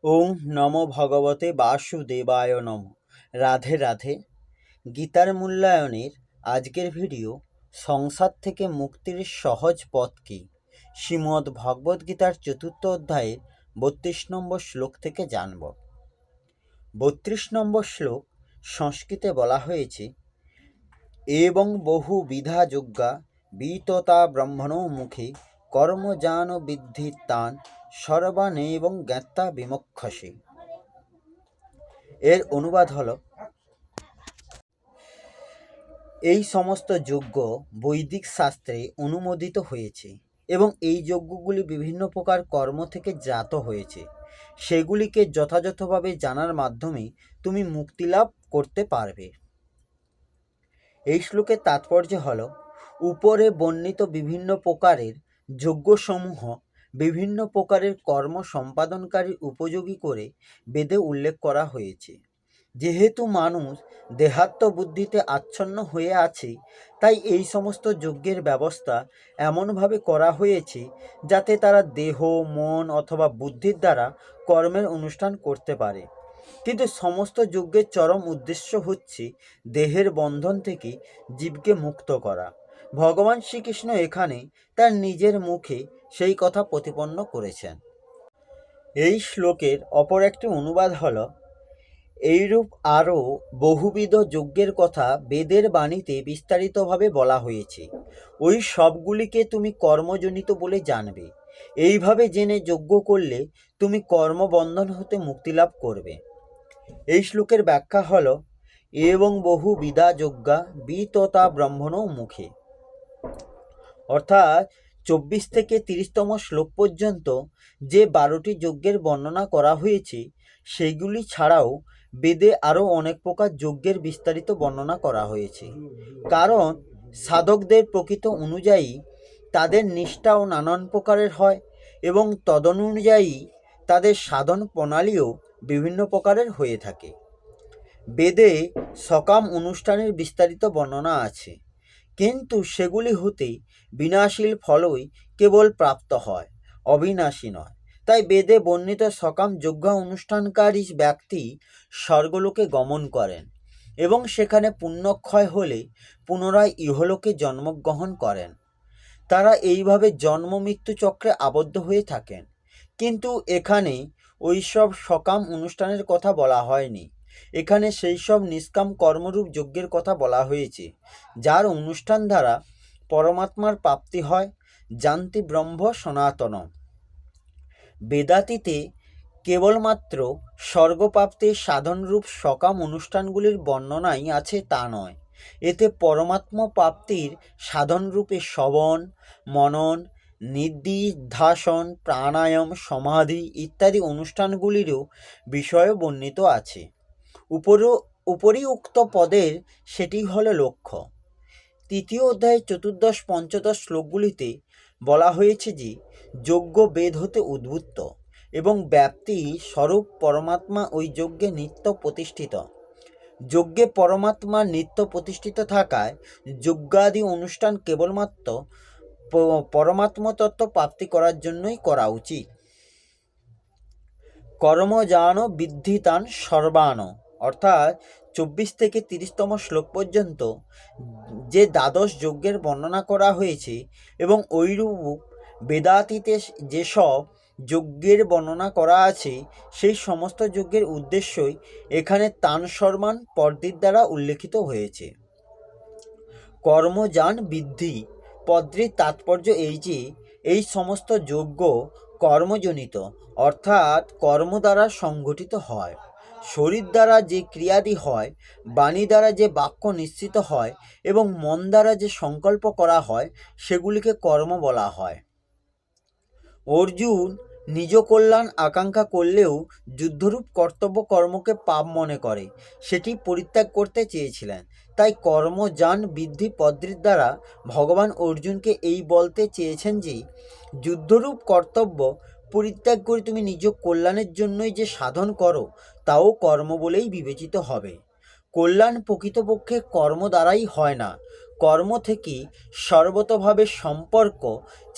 ওম নমো ভগবতে বাসুদেবায় নমঃ। রাধে রাধে। গীতার মূল্যায়নের আজকের ভিডিও সংসার থেকে মুক্তির সহজ পথ কি, শ্রীমদ্ ভগবদ্ গীতার ৪র্থ অধ্যায়ের ৩২ নম্বর শ্লোক থেকে জানব। ৩২ নম্বর শ্লোক সংস্কৃতে বলা হয়েছে, এবং বহু বিধা যজ্ঞা বিততা ব্রহ্মণো মুখে কর্মজান বিদ্ধি তান সর্বানেবং জ্ঞাতা বিমোক্ষসে। এর অনুবাদ হলো, এই সমস্ত যজ্ঞ বৈদিক শাস্ত্রে অনুমোদিত হয়েছে এবং এই যজ্ঞগুলি বিভিন্ন প্রকার কর্ম থেকে জাত হয়েছে। সেগুলিকে যথাযথভাবে জানার মাধ্যমে তুমি মুক্তিলাভ করতে পারবে। এই শ্লোকের তাৎপর্য হল, উপরে বর্ণিত বিভিন্ন প্রকারের যজ্ঞসমূহ বিভিন্ন প্রকারের কর্ম সম্পাদনকারী উপযোগী করে বেদে উল্লেখ করা হয়েছে। যেহেতু মানুষ দেহাত্ম বুদ্ধিতে আচ্ছন্ন হয়ে আছে, তাই এই সমস্ত যজ্ঞের ব্যবস্থা এমনভাবে করা হয়েছে যাতে তারা দেহ, মন অথবা বুদ্ধির দ্বারা কর্মের অনুষ্ঠান করতে পারে। কিন্তু সমস্ত যজ্ঞের চরম উদ্দেশ্য হচ্ছে দেহের বন্ধন থেকে জীবকে মুক্ত করা। ভগবান শ্রীকৃষ্ণ এখানে তার নিজের মুখে সেই কথা প্রতিপন্ন করেছেন। এই শ্লোকের অপর একটি অনুবাদ হল, এইরূপ আরও বহুবিধ যজ্ঞের কথা বেদের বাণীতে বিস্তারিতভাবে বলা হয়েছে। ওই সবগুলিকে তুমি কর্মজনিত বলে জানবে। এইভাবে জেনে যজ্ঞ করলে তুমি কর্মবন্ধন হতে মুক্তিলাভ করবে। এই শ্লোকের ব্যাখ্যা হল, এবং বহু বিধা যজ্ঞা বিততা ব্রহ্মণো মুখে। অর্থাৎ 24 থেকে 30তম শ্লোক পর্যন্ত যে 12টি যজ্ঞের বর্ণনা করা হয়েছে, সেগুলি ছাড়াও বেদে আরও অনেক প্রকার যজ্ঞের বিস্তারিত বর্ণনা করা হয়েছে। কারণ সাধকদের প্রকৃত অনুযায়ী তাদের নিষ্ঠাও নানান প্রকারের হয় এবং তদনুযায়ী তাদের সাধন প্রণালীও বিভিন্ন প্রকারের হয়ে থাকে। বেদে সকাম অনুষ্ঠানের বিস্তারিত বর্ণনা আছে, কিন্তু সেগুলি হতে বিনাশীল ফলই কেবল প্রাপ্ত হয়, অবিনাশী নয়। তাই বেদে বর্ণিত সকাম যজ্ঞ অনুষ্ঠানকারী ব্যক্তি স্বর্গলোকে গমন করেন এবং সেখানে পুণ্যক্ষয় হলে পুনরায় ইহলোকে জন্মগ্রহণ করেন। তারা এইভাবে জন্ম মৃত্যু চক্রে আবদ্ধ হয়ে থাকেন। কিন্তু এখানে ওইসব সকাম অনুষ্ঠানের কথা বলা হয়নি। এখানে সেই সব নিষ্কাম কর্মরূপ যজ্ঞের কথা বলা হয়েছে, যার অনুষ্ঠান দ্বারা পরমাত্মার প্রাপ্তি হয়। জানতি ব্রহ্ম সনাতন। বেদাতীতে কেবলমাত্র স্বর্গপ্রাপ্তির সাধনরূপ সকাম অনুষ্ঠানগুলির বর্ণনাই আছে তা নয়। এতে পরমাত্মা প্রাপ্তির সাধনরূপে শ্রবণ, মনন, নিদিধ্যাসন, প্রাণায়াম, সমাধি ইত্যাদি অনুষ্ঠানগুলিরও বিষয় বর্ণিত আছে। উপরিউক্ত পদের সেটি হল লক্ষ্য। 3য় অধ্যায়ের 14-15 শ্লোকগুলিতে বলা হয়েছে যে যজ্ঞ বেদ হতে উদ্ভূত এবং ব্যাপ্তি স্বরূপ পরমাত্মা ওই যজ্ঞে নিত্য প্রতিষ্ঠিত। যজ্ঞে পরমাত্মা নিত্য প্রতিষ্ঠিত থাকায় যজ্ঞাদি অনুষ্ঠান কেবলমাত্র পরমাত্ম তত্ত্ব প্রাপ্তি করার জন্যই করা উচিত। কর্মজান বিদ্ধিতান সর্বান। অর্থাৎ 24 থেকে 30তম শ্লোক পর্যন্ত যে 12 যজ্ঞের বর্ণনা করা হয়েছে এবং ওইরূপ বেদাতীতে যেসব যজ্ঞের বর্ণনা করা আছে, সেই সমস্ত যজ্ঞের উদ্দেশ্যই এখানে তান সর্বান পদটির দ্বারা উল্লেখিত হয়েছে। কর্মজান বিদ্ধি পদটির তাৎপর্য এই যে এই সমস্ত যজ্ঞ কর্মজনিত, অর্থাৎ কর্ম দ্বারা সংঘটিত হয়। শরীর দ্বারা যে ক্রিয়াদি হয়, বাণী দ্বারা যে বাক্য নিশ্চিত হয় এবং মন দ্বারা যে সংকল্প করা হয়, সেগুলিকে কর্ম বলা হয়। অর্জুন নিজ কল্যাণ আকাঙ্ক্ষা করলেও যুদ্ধরূপ কর্তব্য কর্মকে পাপ মনে করে সেটি পরিত্যাগ করতে চেয়েছিলেন। তাই কর্মজান বৃদ্ধি পদ্ধতির দ্বারা ভগবান অর্জুনকে এই বলতে চেয়েছেন যে যুদ্ধরূপ কর্তব্য পরিত্যাগ করে তুমি নিজ কল্যাণের জন্যই যে সাধন করো, তাও কর্ম বলেই বিবেচিত হবে। কল্যাণ প্রকৃতপক্ষে কর্ম দ্বারাই হয় না, কর্ম থেকে সর্বতভাবে সম্পর্ক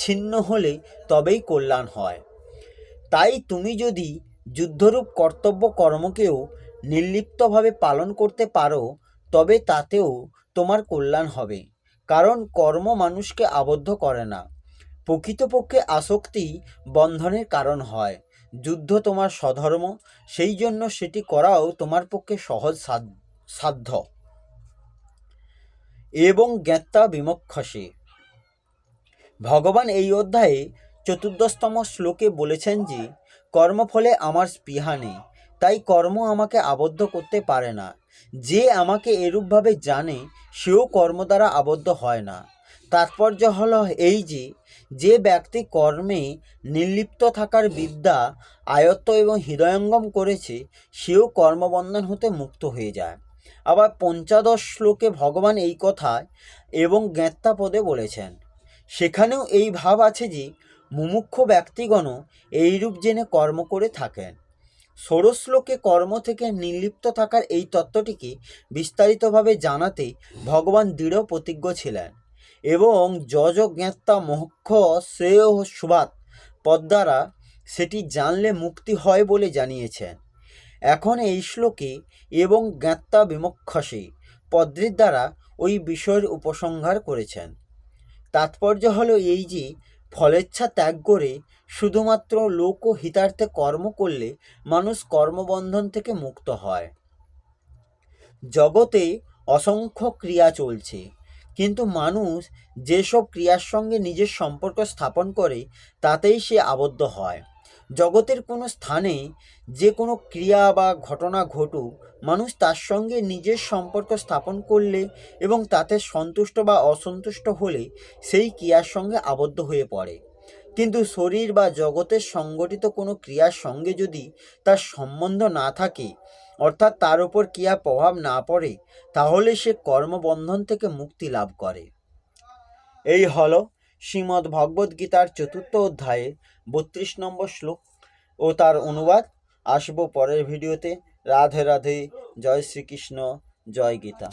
ছিন্ন হলে তবেই কল্যাণ হয়। তাই তুমি যদি যুদ্ধরূপ কর্তব্য কর্মকেও নির্লিপ্তভাবে পালন করতে পারো, তবে তাতেও তোমার কল্যাণ হবে। কারণ কর্ম মানুষকে আবদ্ধ করে না, প্রকৃতপক্ষে আসক্তি বন্ধনের কারণ হয়। যুদ্ধ তোমার স্বধর্ম, সেই জন্য সেটি করাও তোমার পক্ষে সহজ সাধ্য। এবং জ্ঞাত্বা বিমক্ষসে, ভগবান এই অধ্যায়ে 14তম শ্লোকে বলেছেন যে কর্মফলে আমার স্পৃহা নেই, তাই কর্ম আমাকে আবদ্ধ করতে পারে না। যে আমাকে এরূপভাবে জানে সেও কর্ম দ্বারা আবদ্ধ হয় না। তাৎপর্য হলো এই যে ব্যক্তি কর্মে নির্লিপ্ত থাকার বিদ্যা আয়ত্ত এবং হৃদয়ঙ্গম করেছে, সেও কর্মবন্ধন হতে মুক্ত হয়ে যায়। আবার 15 শ্লোকে ভগবান এই কথা এবং জ্ঞাত্বা পদে বলেছেন, সেখানেও এই ভাব আছে যে মুমুক্ষু ব্যক্তিগণও এইরূপ জেনে কর্ম করে থাকেন। 16 শ্লোকে কর্ম থেকে নির্লিপ্ত থাকার এই তত্ত্বটিকে বিস্তারিতভাবে জানাতে ভগবান দৃঢ় প্রতিজ্ঞ ছিলেন এবং যজ জ্ঞাত্বা মোক্ষ শ্রেয় সুভাত পদ দ্বারা সেটি জানলে মুক্তি হয় বলে জানিয়েছেন। এখন এই শ্লোকে এবং জ্ঞাত্বা বিমক্ষসে পদ্মের দ্বারা ওই বিষয়ের উপসংহার করেছেন। তাৎপর্য হলো এই যে ফলেচ্ছা ত্যাগ করে শুধুমাত্র লোক ও হিতার্থে কর্ম করলে মানুষ কর্মবন্ধন থেকে মুক্ত হয়। জগতে অসংখ্য ক্রিয়া চলছে, কিন্তু মানুষ যেসব ক্রিয়ার সঙ্গে নিজের সম্পর্ক স্থাপন করে তাতেই সে আবদ্ধ হয়। জগতের কোনো স্থানে যে কোনো ক্রিয়া বা ঘটনা ঘটুক, মানুষ তার সঙ্গে নিজের সম্পর্ক স্থাপন করলে এবং তাতে সন্তুষ্ট বা অসন্তুষ্ট হলে সেই ক্রিয়ার সঙ্গে আবদ্ধ হয়ে পড়ে। কিন্তু শরীর বা জগতের সংগঠিত কোনো ক্রিয়ার সঙ্গে যদি তার সম্বন্ধ না থাকে, অর্থাৎ তার উপর ক্রিয়া প্রভাব না পড়ে, তাহলে সে কর্মবন্ধন থেকে মুক্তি লাভ করে। এই হলো শ্রীমদ্ ভগবদ্ গীতার 4th অধ্যায়ে 32 নম্বর শ্লোক ও তার অনুবাদ। আসবো পরের ভিডিওতে। রাধে রাধে, জয় শ্রীকৃষ্ণ, জয় গীতা।